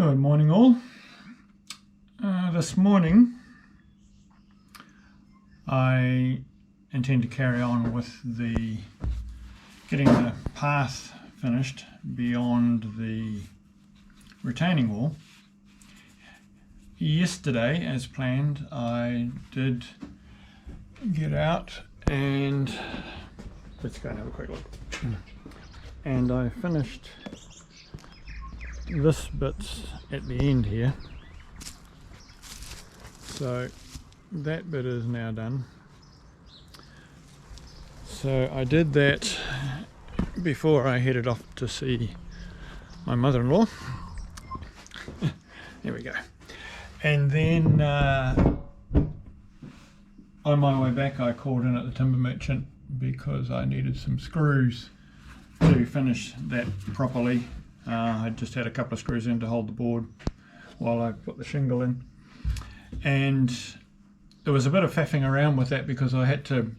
Good morning all. This morning I intend to carry on with getting the path finished beyond the retaining wall. Yesterday, as planned, I did get out and let's go and have a quick look. And I finished this bit's at the end here, so that bit is now done. So I did that before I headed off to see my mother-in-law. There we go. And then on my way back I called in at the timber merchant because I needed some screws to finish that properly. I just had a couple of screws in to hold the board while I put the shingle in, and there was a bit of faffing around with that because I had to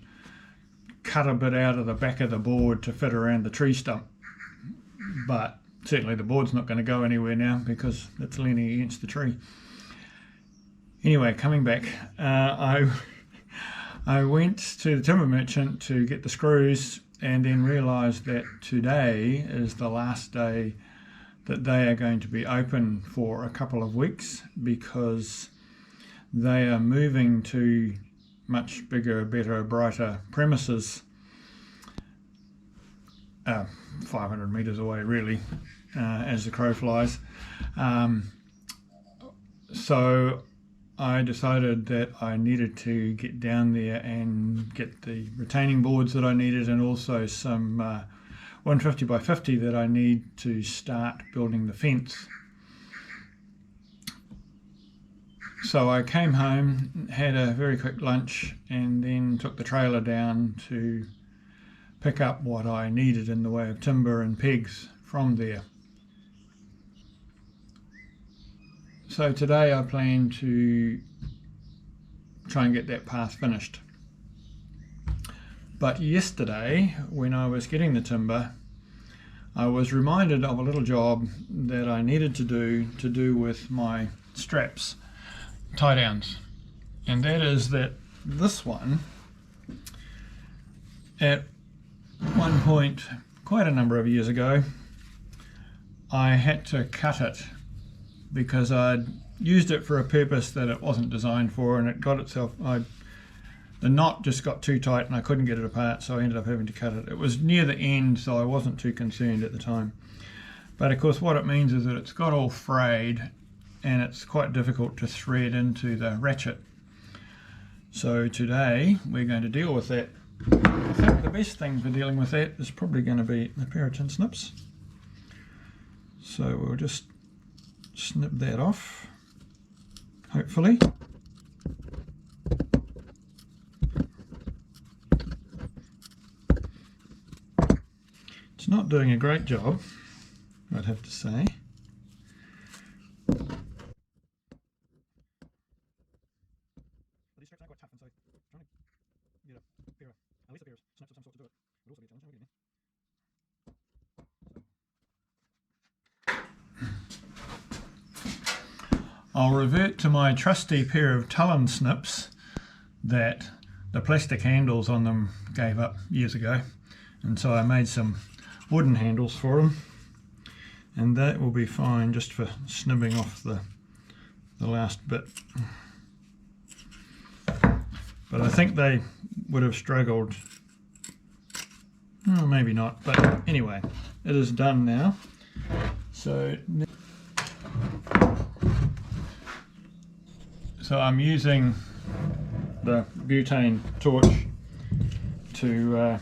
cut a bit out of the back of the board to fit around the tree stump, but certainly the board's not going to go anywhere now because it's leaning against the tree. Anyway, coming back, I went to the timber merchant to get the screws and then realised that today is the last day that they are going to be open for a couple of weeks because they are moving to much bigger, better, brighter premises 500 metres away really, as the crow flies. So I decided that I needed to get down there and get the retaining boards that I needed and also some 150 by 50 that I need to start building the fence. So I came home, had a very quick lunch and then took the trailer down to pick up what I needed in the way of timber and pegs from there. So today I plan to try and get that path finished. But yesterday, when I was getting the timber, I was reminded of a little job that I needed to do with my straps, tie downs. And that is that this one, at one point, quite a number of years ago, I had to cut it because I'd used it for a purpose that it wasn't designed for, and it got itself, the knot just got too tight and I couldn't get it apart, so I ended up having to cut it. It was near the end, so I wasn't too concerned at the time. But of course what it means is that it's got all frayed and it's quite difficult to thread into the ratchet. So today we're going to deal with that. I think the best thing for dealing with that is probably going to be a pair of tin snips. So we'll just snip that off, hopefully. It's not doing a great job, I'd have to say. These straps are quite tough, and so trying to get a pair of, at least a pair of snips of some sort to do it would also be a challenge. I'll revert to my trusty pair of Talon snips that the plastic handles on them gave up years ago, and so I made some wooden handles for them, and that will be fine just for snibbing off the last bit. But I think they would have struggled. Oh, maybe not, but anyway, it is done now. So I'm using the butane torch to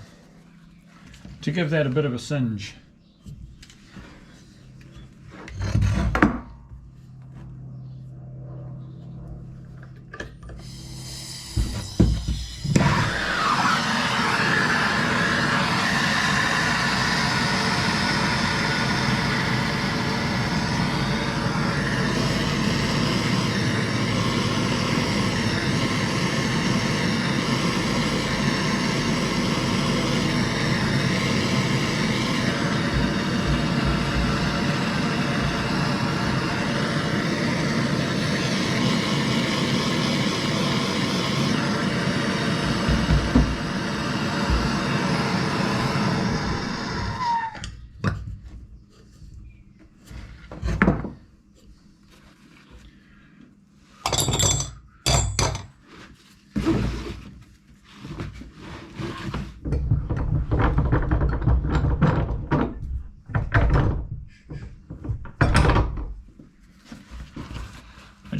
give that a bit of a singe.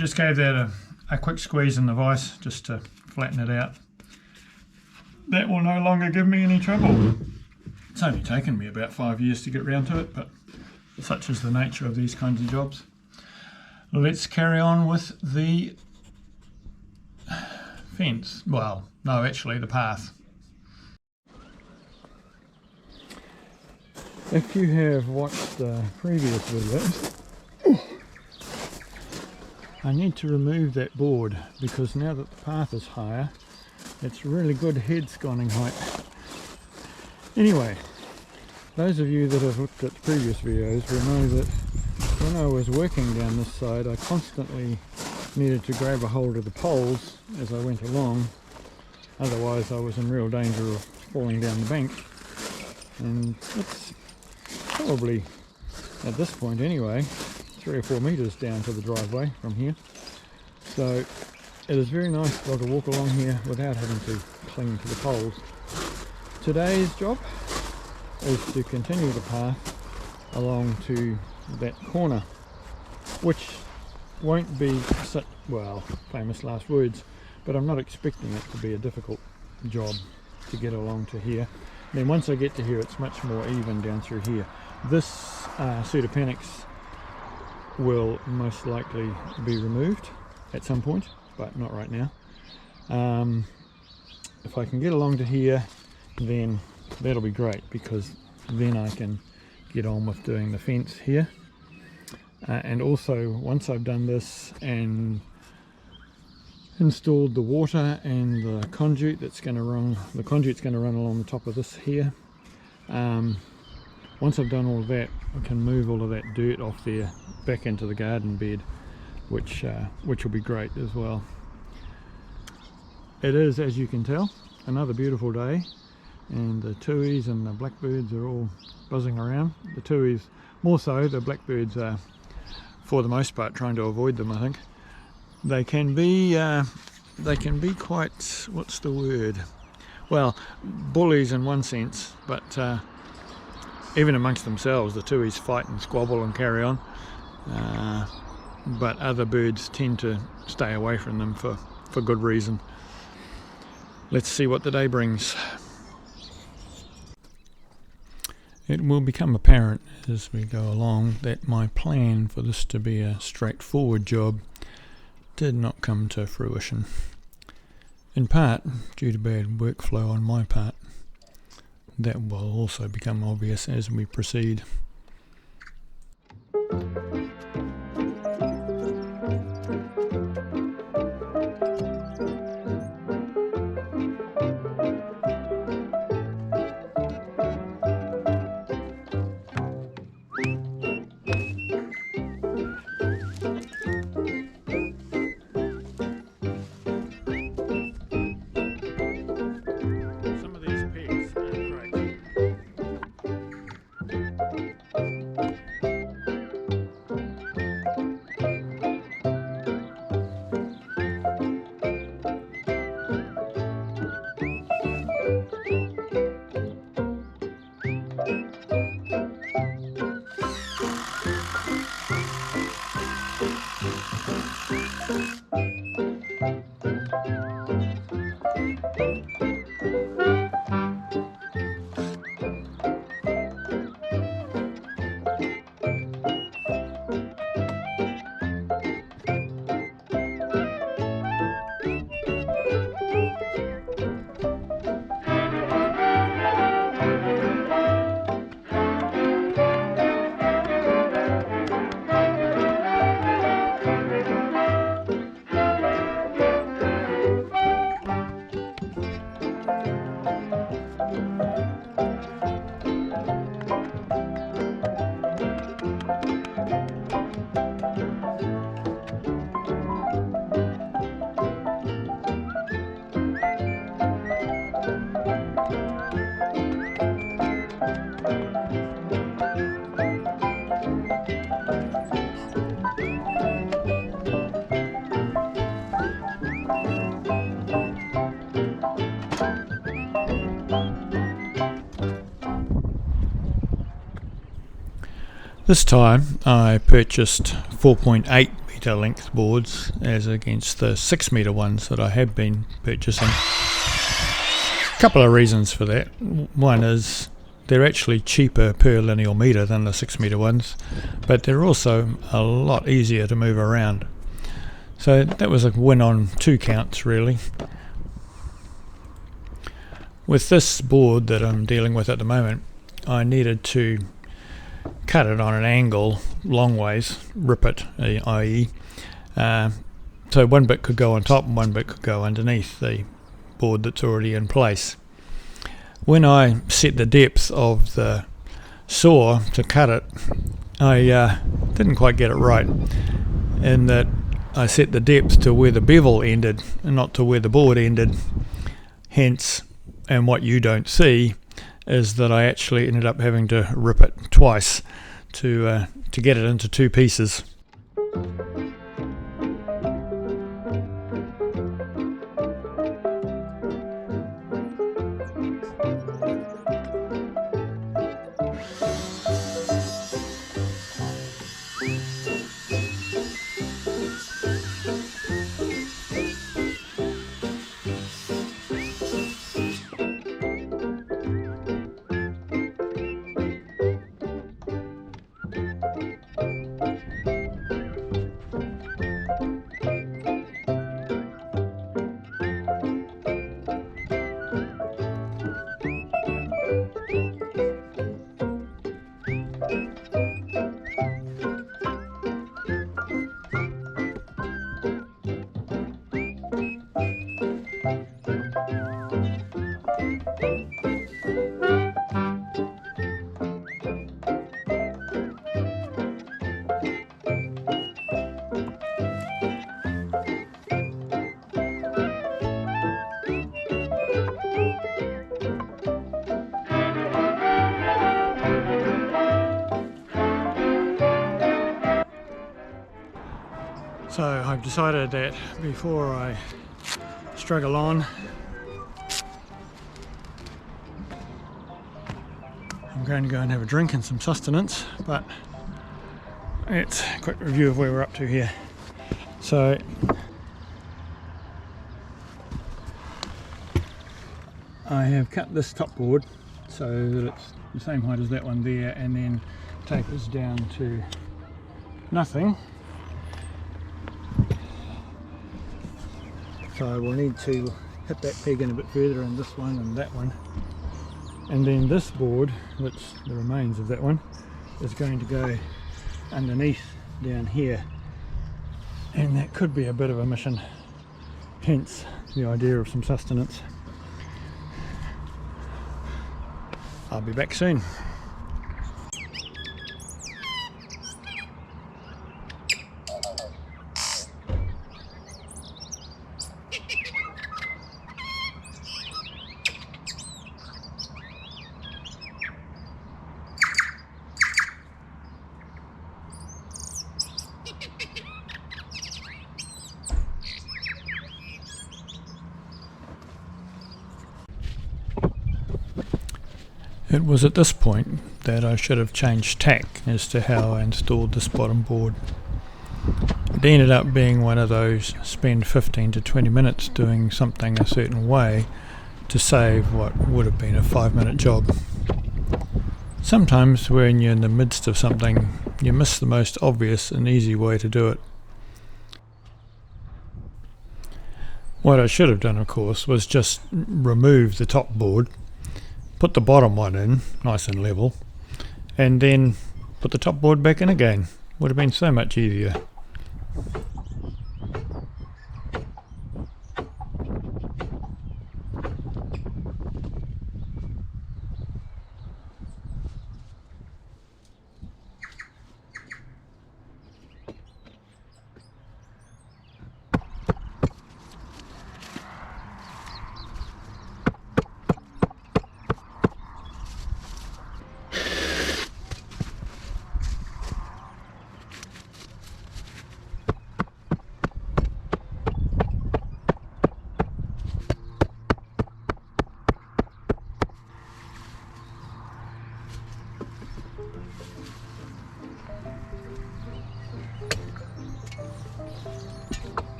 just gave that a quick squeeze in the vise just to flatten it out. That will no longer give me any trouble. It's only taken me about 5 years to get round to it, but such is the nature of these kinds of jobs. Let's carry on with the fence. Well, no, actually the path. If you have watched the previous videos, I need to remove that board because now that the path is higher, it's really good head sconning height. Anyway, those of you that have looked at previous videos will know that when I was working down this side, I constantly needed to grab a hold of the poles as I went along, otherwise I was in real danger of falling down the bank. And it's probably, at this point anyway, 3 or 4 meters down to the driveway from here. So it is very nice to be able to walk along here without having to cling to the poles. Today's job is to continue the path along to that corner, which won't be such, well, famous last words, but I'm not expecting it to be a difficult job to get along to here. Then once I get to here, it's much more even down through here. This pseudopenax will most likely be removed at some point, but not right now. If I can get along to here, then that'll be great, because then I can get on with doing the fence here. And also, once I've done this and installed the water and the conduit that's going to run, the conduit's going to run along the top of this here. Once I've done all of that, I can move all of that dirt off there back into the garden bed, which will be great as well. It is, as you can tell, another beautiful day, and the tuis and the blackbirds are all buzzing around. The tuis more so, the blackbirds are for the most part trying to avoid them, I think. They can be quite, what's the word? Well, bullies in one sense, but even amongst themselves, the tuis fight and squabble and carry on. But other birds tend to stay away from them for good reason. Let's see what the day brings. It will become apparent as we go along that my plan for this to be a straightforward job did not come to fruition. In part due to bad workflow on my part. That will also become obvious as we proceed. This time I purchased 4.8 metre length boards as against the 6 metre ones that I have been purchasing. A couple of reasons for that. One is they're actually cheaper per lineal metre than the 6 metre ones, but they're also a lot easier to move around. So that was a win on 2 counts really. With this board that I'm dealing with at the moment, I needed to cut it on an angle long ways, rip it, i.e. So one bit could go on top and one bit could go underneath the board that's already in place. When I set the depth of the saw to cut it, I didn't quite get it right, in that I set the depth to where the bevel ended and not to where the board ended. Hence, and what you don't see is that I actually ended up having to rip it twice to get it into 2 pieces. So I've decided that before I struggle on, I'm going to go and have a drink and some sustenance, but it's a quick review of where we're up to here. So I have cut this top board so that it's the same height as that one there, and then tapers down to nothing. So I will need to hit that peg in a bit further, and this one and that one. And then this board, which the remains of that one, is going to go underneath down here. And that could be a bit of a mission, hence the idea of some sustenance. I'll be back soon. It was at this point that I should have changed tack as to how I installed this bottom board. It ended up being one of those spend 15 to 20 minutes doing something a certain way to save what would have been a 5-minute job. Sometimes when you're in the midst of something, you miss the most obvious and easy way to do it. What I should have done, of course, was just remove the top board, put the bottom one in nice and level, and then put the top board back in again. Would have been so much easier.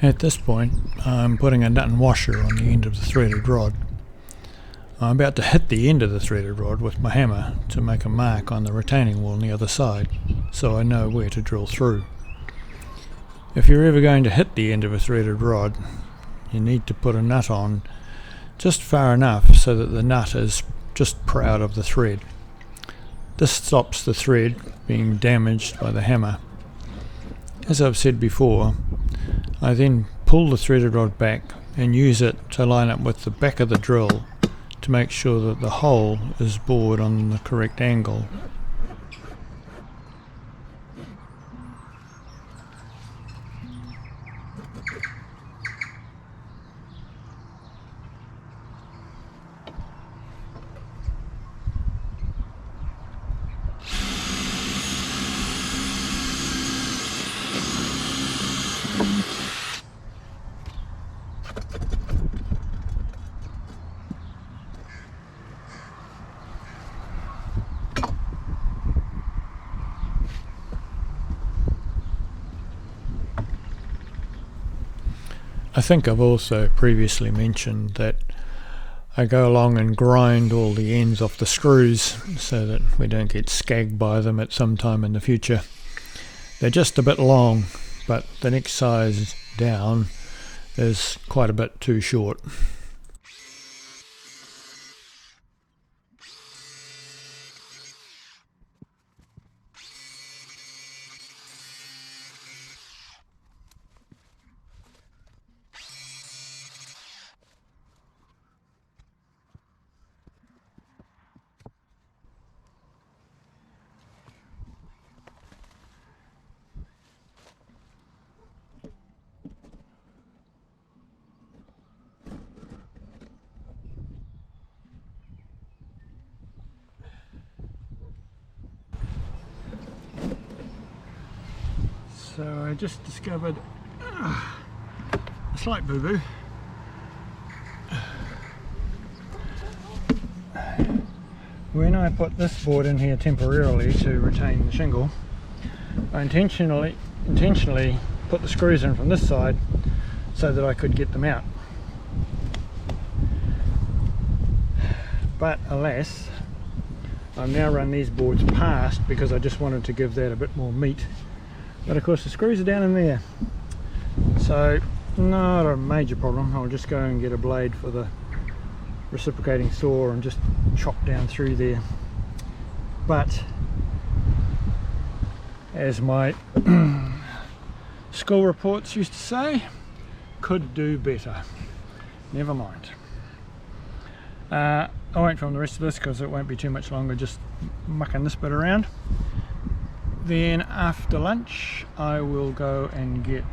At this point, I'm putting a nut and washer on the end of the threaded rod. I'm about to hit the end of the threaded rod with my hammer to make a mark on the retaining wall on the other side, so I know where to drill through. If you're ever going to hit the end of a threaded rod, you need to put a nut on just far enough so that the nut is just proud of the thread. This stops the thread being damaged by the hammer. As I've said before, I then pull the threaded rod back and use it to line up with the back of the drill to make sure that the hole is bored on the correct angle. I think I've also previously mentioned that I go along and grind all the ends off the screws so that we don't get skagged by them at some time in the future. They're just a bit long, but the next size down is quite a bit too short. So I just discovered a slight boo-boo. When I put this board in here temporarily to retain the shingle, I intentionally put the screws in from this side so that I could get them out. But alas, I've now run these boards past because I just wanted to give that a bit more meat. But of course the screws are down in there, so not a major problem. I'll just go and get a blade for the reciprocating saw and just chop down through there. But as my school reports used to say, could do better. Never mind. I won't film the rest of this because it won't be too much longer just mucking this bit around. Then after lunch I will go and get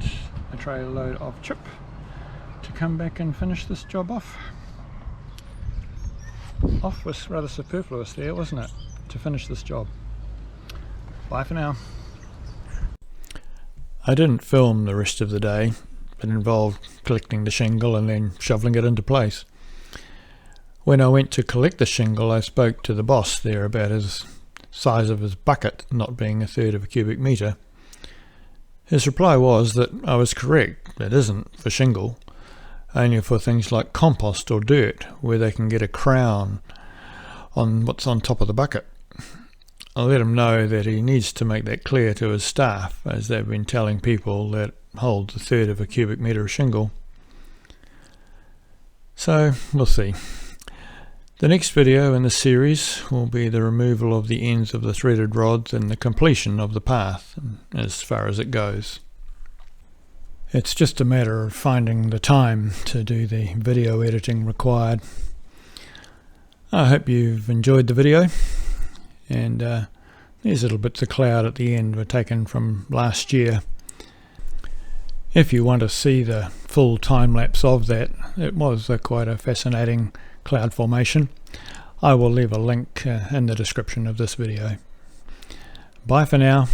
a trailer load of chip to come back and finish this job off. Off was rather superfluous there, wasn't it, to finish this job. Bye for now. I didn't film the rest of the day. It involved collecting the shingle and then shoveling it into place. When I went to collect the shingle, I spoke to the boss there about his size of his bucket not being 1/3 of a cubic metre. His reply was that I was correct, it isn't for shingle, only for things like compost or dirt where they can get a crown on what's on top of the bucket. I let him know that he needs to make that clear to his staff, as they've been telling people that holds 1/3 of a cubic metre of shingle. So we'll see. The next video in the series will be the removal of the ends of the threaded rods and the completion of the path, as far as it goes. It's just a matter of finding the time to do the video editing required. I hope you've enjoyed the video, and these little bits of cloud at the end were taken from last year. If you want to see the full time lapse of that, it was quite a fascinating cloud formation. I will leave a link in the description of this video. Bye for now.